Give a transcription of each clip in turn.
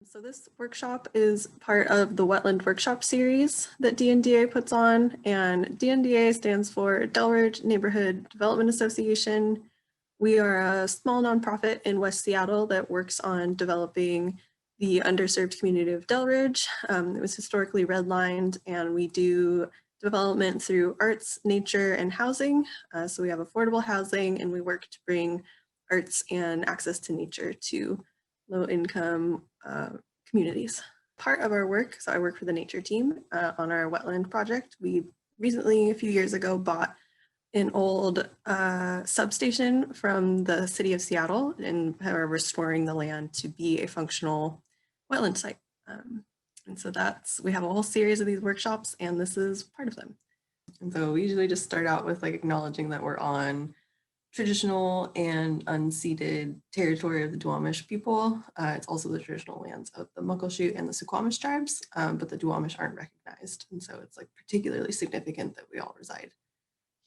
So this workshop is part of the Wetland Workshop series that DNDA puts on, and DNDA stands for Delridge Neighborhood Development Association. We are a small nonprofit in West Seattle that works on developing the underserved community of Delridge. It was historically redlined, and we do development through arts, nature, and housing. So we have affordable housing, and we work to bring arts and access to nature to low-income communities. Part of our work, so I work for the nature team on our wetland project. We recently, a few years ago, bought an old substation from the city of Seattle and are restoring the land to be a functional wetland site. And so we have a whole series of these workshops, and this is part of them. And so we usually just start out with like acknowledging that we're on traditional and unceded territory of the Duwamish people. It's also the traditional lands of the Muckleshoot and the Suquamish tribes, but the Duwamish aren't recognized. And so it's like particularly significant that we all reside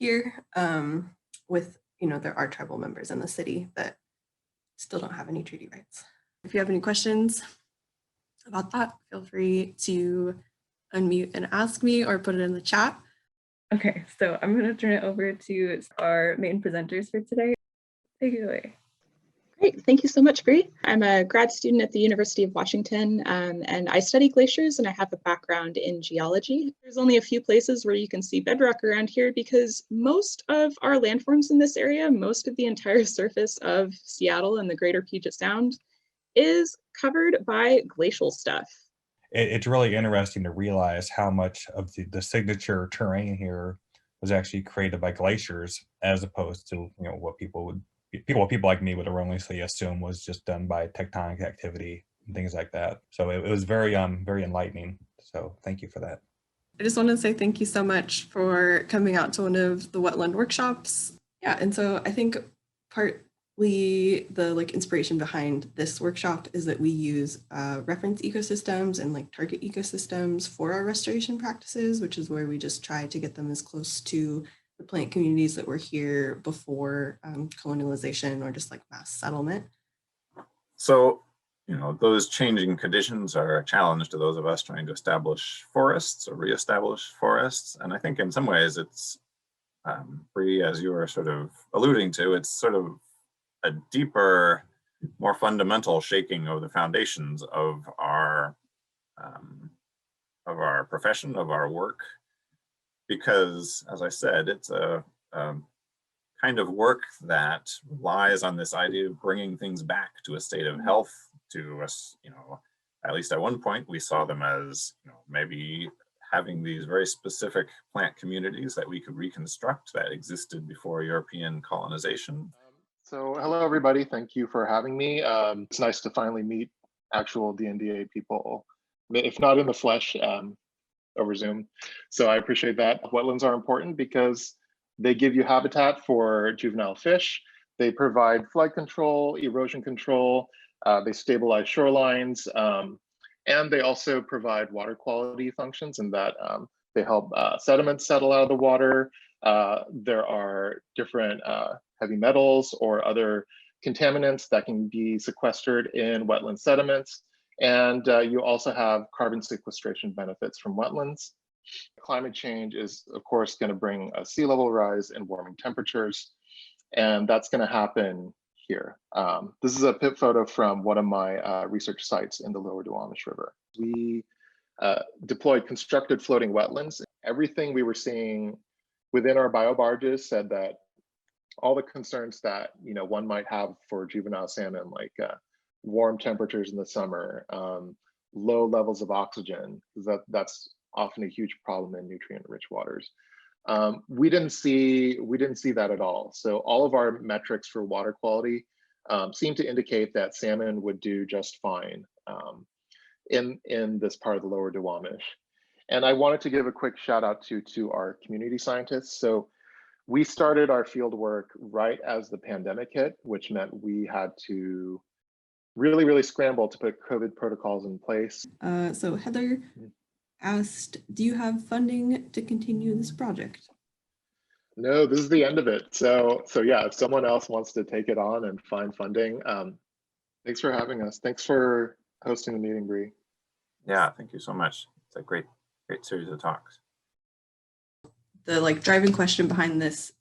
here with, there are tribal members in the city that still don't have any treaty rights. If you have any questions about that, feel free to unmute and ask me or put it in the chat. Okay, so I'm going to turn it over to our main presenters for today. Take it away. Great, thank you so much, Bree. I'm a grad student at the University of Washington, and I study glaciers, and I have a background in geology. There's only a few places where you can see bedrock around here because most of our landforms in this area, most of the entire surface of Seattle and the greater Puget Sound is covered by glacial stuff. It's really interesting to realize how much of the signature terrain here was actually created by glaciers, as opposed to what people like me would erroneously assume was just done by tectonic activity and things like that. So it was very enlightening. So thank you for that. I just want to say thank you so much for coming out to one of the wetland workshops. Yeah, and so I think partly the inspiration behind this workshop is that we use reference ecosystems and target ecosystems for our restoration practices, which is where we just try to get them as close to the plant communities that were here before colonialization or just mass settlement. So, those changing conditions are a challenge to those of us trying to establish forests or reestablish forests. And I think in some ways it's, Bree, as you were sort of alluding to, it's sort of a deeper, more fundamental shaking of the foundations of our profession, of our work, because, as I said, it's a kind of work that relies on this idea of bringing things back to a state of health. To us, at least at one point, we saw them as maybe having these very specific plant communities that we could reconstruct that existed before European colonization. So hello, everybody. Thank you for having me. It's nice to finally meet actual DNDA people, if not in the flesh, over Zoom. So I appreciate that. Wetlands are important because they give you habitat for juvenile fish. They provide flood control, erosion control. They stabilize shorelines. And they also provide water quality functions in that they help sediments settle out of the water. There are different heavy metals or other contaminants that can be sequestered in wetland sediments. And you also have carbon sequestration benefits from wetlands. Climate change is, of course, going to bring a sea level rise and warming temperatures. And that's going to happen here. This is a pit photo from one of my research sites in the lower Duwamish River. We deployed constructed floating wetlands. Everything we were seeing within our biobarges said that all the concerns that one might have for juvenile salmon, like warm temperatures in the summer, low levels of oxygen, because that's often a huge problem in nutrient-rich waters. We didn't see that at all. So all of our metrics for water quality seem to indicate that salmon would do just fine in this part of the lower Duwamish. And I wanted to give a quick shout out to our community scientists. So we started our field work right as the pandemic hit, which meant we had to really scramble to put COVID protocols in place. So Heather asked, do you have funding to continue this project? No, this is the end of it. So yeah, if someone else wants to take it on and find funding, thanks for having us. Thanks for hosting the meeting, Bree. Yeah, thank you so much. It's a great series of talks. The like driving question behind this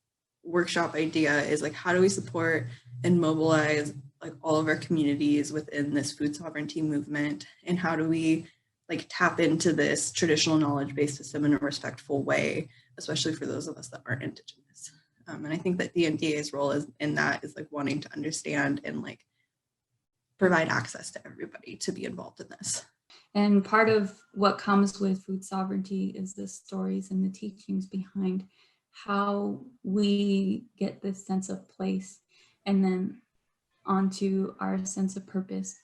workshop idea is like, how do we support and mobilize like all of our communities within this food sovereignty movement? And how do we like tap into this traditional knowledge-based system in a respectful way, especially for those of us that aren't Indigenous? And I think that the NDA's role in that is like wanting to understand and like provide access to everybody to be involved in this. And part of what comes with food sovereignty is the stories and the teachings behind how we get this sense of place and then onto our sense of purpose.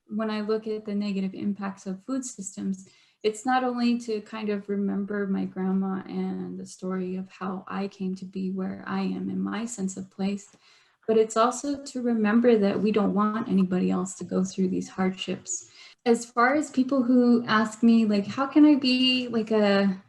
When I look at the negative impacts of food systems, it's not only to kind of remember my grandma and the story of how I came to be where I am in my sense of place, but it's also to remember that we don't want anybody else to go through these hardships. As far as people who ask me, like, how can I be like an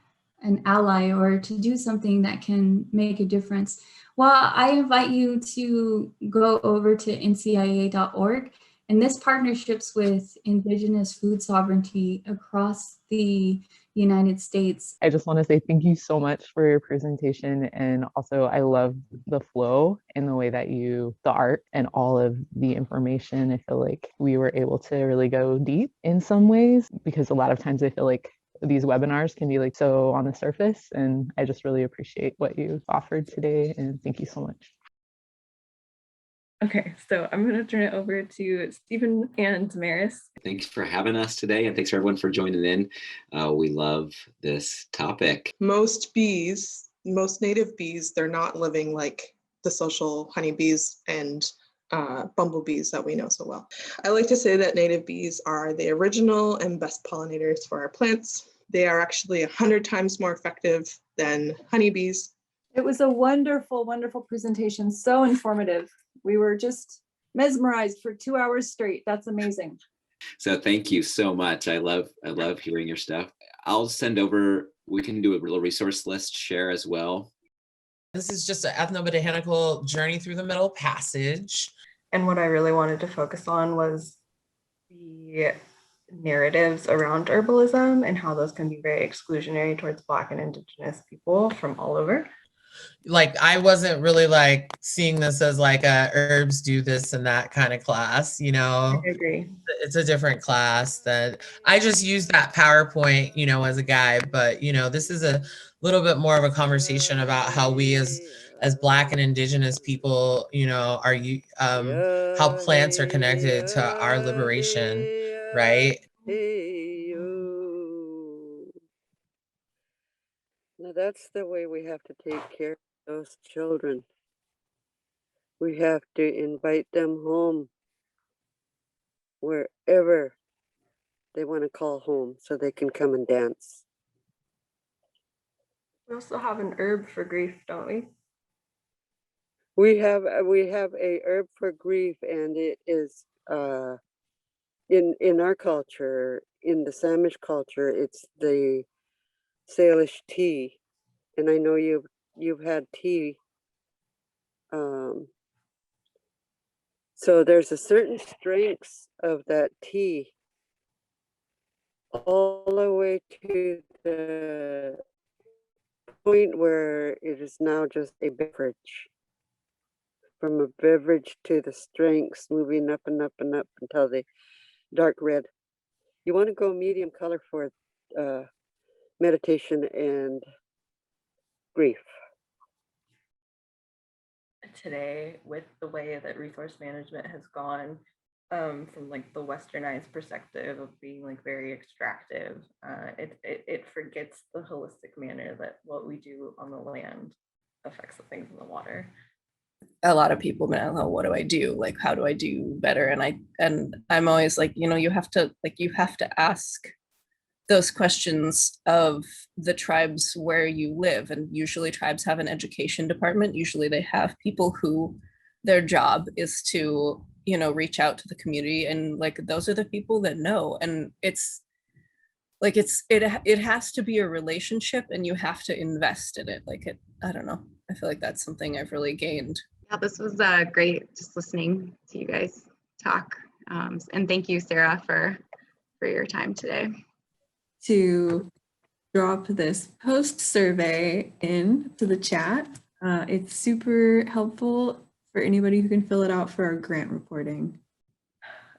ally or to do something that can make a difference? Well, I invite you to go over to ncia.org. And this partnerships with Indigenous food sovereignty across the United States. I just want to say thank you so much for your presentation. And also I love the flow and the way that the art and all of the information. I feel like we were able to really go deep in some ways, because a lot of times I feel like these webinars can be like so on the surface, and I just really appreciate what you've offered today, and thank you so much. Okay, so I'm going to turn it over to Stephen and Damaris. Thanks for having us today, and thanks for everyone for joining in. We love this topic. Most bees, most native bees, they're not living like the social honeybees and bumblebees that we know so well. I like to say that native bees are the original and best pollinators for our plants. They are actually 100 times more effective than honeybees. It was a wonderful, wonderful presentation. So informative. We were just mesmerized for 2 hours straight. That's amazing. So thank you so much. I love hearing your stuff. I'll send over, we can do a little resource list share as well. This is just an ethnobotanical journey through the Middle Passage. And what I really wanted to focus on was the narratives around herbalism and how those can be very exclusionary towards Black and Indigenous people from all over. Like, I wasn't really like seeing this as like a herbs do this and that kind of class, you know. I agree. It's a different class that I just used that PowerPoint, you know, as a guide, but you know, this is a little bit more of a conversation about how we as Black and Indigenous people, you know, how plants are connected to our liberation, right? Now that's the way we have to take care of those children. We have to invite them home wherever they want to call home so they can come and dance. We also have an herb for grief, don't we? We have a herb for grief, and it is in our culture, in the Samish culture, it's the Salish tea, and I know you've had tea. So there's a certain strength of that tea all the way to the point where it is now just a beverage. From a beverage to the strengths, moving up and up and up until the dark red. You want to go medium color for meditation and grief. Today, with the way that resource management has gone from like the westernized perspective of being like very extractive, it forgets the holistic manner that what we do on the land affects the things in the water. A lot of people now, what do I do? Like, how do I do better? And I'm always like, you know, you have to ask those questions of the tribes where you live. And usually tribes have an education department. Usually they have people who their job is to, you know, reach out to the community, and like those are the people that know. And it's like it has to be a relationship, and you have to invest in it. Like I don't know. I feel like that's something I've really gained. Yeah, this was great just listening to you guys talk. And thank you, Sarah, for for your time today. To drop this post survey into the chat. It's super helpful for anybody who can fill it out for our grant reporting.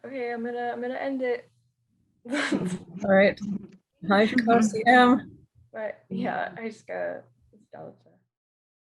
Okay, I'm gonna end it. All right. Hi, CM. But yeah, I just gotta